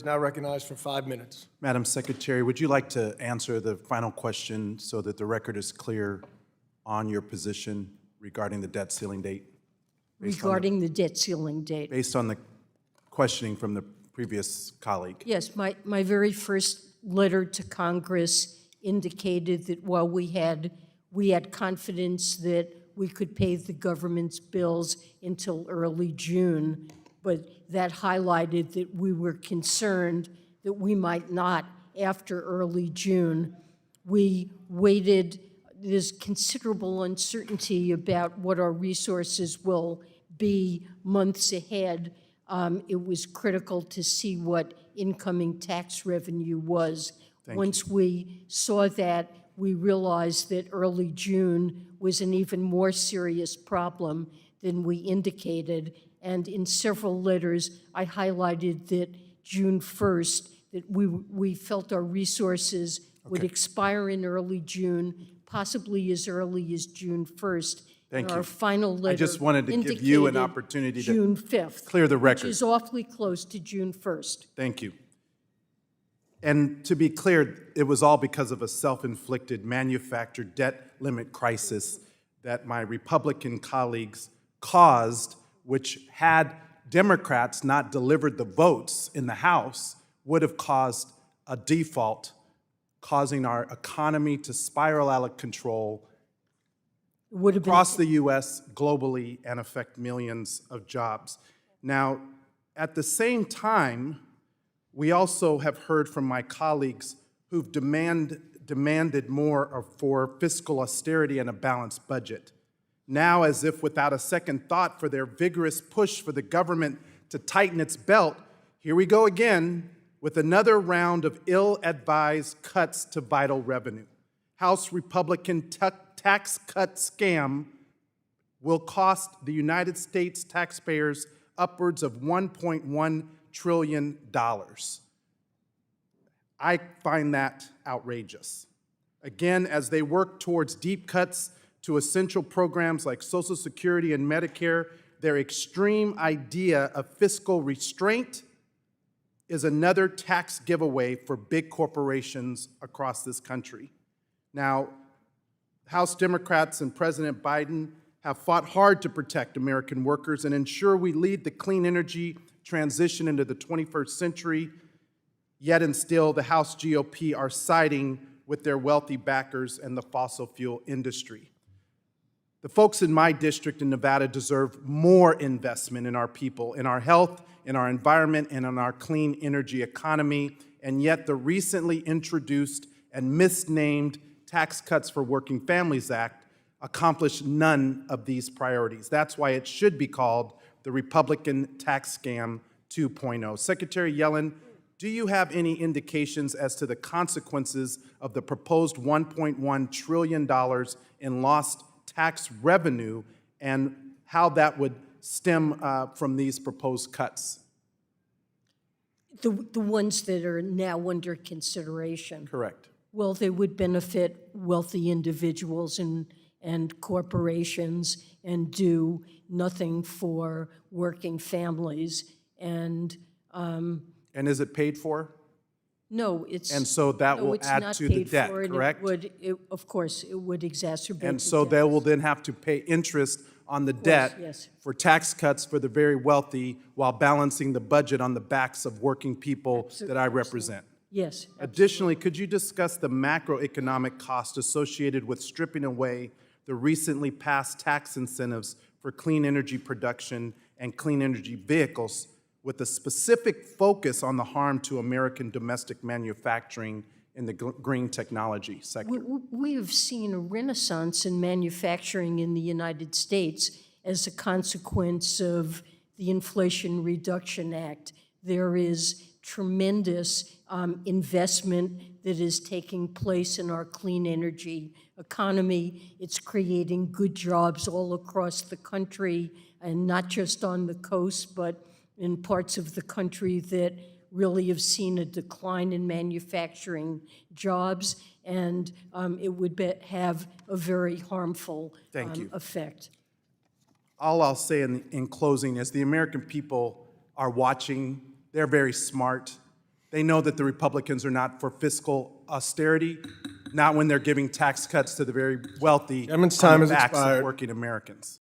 is now recognized for 5 minutes. Madam Secretary, would you like to answer the final question so that the record is clear on your position regarding the debt ceiling date? Regarding the debt ceiling date. Based on the questioning from the previous colleague. Yes, my very first letter to Congress indicated that while we had confidence that we could pay the government's bills until early June, but that highlighted that we were concerned that we might not after early June. We waited. There's considerable uncertainty about what our resources will be months ahead. It was critical to see what incoming tax revenue was. Once we saw that, we realized that early June was an even more serious problem than we indicated. And in several letters, I highlighted that June 1st, that we felt our resources would expire in early June, possibly as early as June 1st. Thank you. Our final letter I just wanted to give you an opportunity to June 5th, clear the record. which is awfully close to June 1st. Thank you. And to be clear, it was all because of a self-inflicted manufactured debt limit crisis that my Republican colleagues caused, which had Democrats not delivered the votes in the House, would have caused a default, causing our economy to spiral out of control across the U.S., globally, and affect millions of jobs. Now, at the same time, we also have heard from my colleagues who've demanded more for fiscal austerity and a balanced budget. Now, as if without a second thought for their vigorous push for the government to tighten its belt, here we go again with another round of ill-advised cuts to vital revenue. House Republican tax cut scam will cost the United States taxpayers upwards of $1.1 trillion. I find that outrageous. Again, as they work towards deep cuts to essential programs like Social Security and Medicare, their extreme idea of fiscal restraint is another tax giveaway for big corporations across this country. Now, House Democrats and President Biden have fought hard to protect American workers and ensure we lead the clean energy transition into the 21st century, yet and still the House GOP are siding with their wealthy backers and the fossil fuel industry. The folks in my district in Nevada deserve more investment in our people, in our health, in our environment, and in our clean energy economy, and yet the recently introduced and misnamed Tax Cuts for Working Families Act accomplished none of these priorities. That's why it should be called the Republican Tax Scam 2.0. Secretary Yellen, do you have any indications as to the consequences of the proposed $1.1 trillion in lost tax revenue and how that would stem from these proposed cuts? The ones that are now under consideration. Correct. Well, they would benefit wealthy individuals and corporations and do nothing for working families. And is it paid for? no, it's And so that no, will it's add not to the paid debt, for, and correct? of course, it would exacerbate And the so they debt. will then have to pay interest on the debt yes. for tax cuts for the very wealthy while balancing the budget on the backs of working people that I represent. Yes. Additionally, could you discuss the macroeconomic cost associated with stripping away the recently passed tax incentives for clean energy production and clean energy vehicles with a specific focus on the harm to American domestic manufacturing in the green technology sector? We have seen a renaissance in manufacturing in the United States as a consequence of the Inflation Reduction Act. There is tremendous investment that is taking place in our clean energy economy. It's creating good jobs all across the country, and not just on the coast, but in parts of the country that really have seen a decline in manufacturing jobs, and it would have a very harmful effect. All I'll say in closing is the American people are watching. They're very smart. They know that the Republicans are not for fiscal austerity, not when they're giving tax cuts to the very wealthy Gentleman's on time the has backs of expired. working Americans.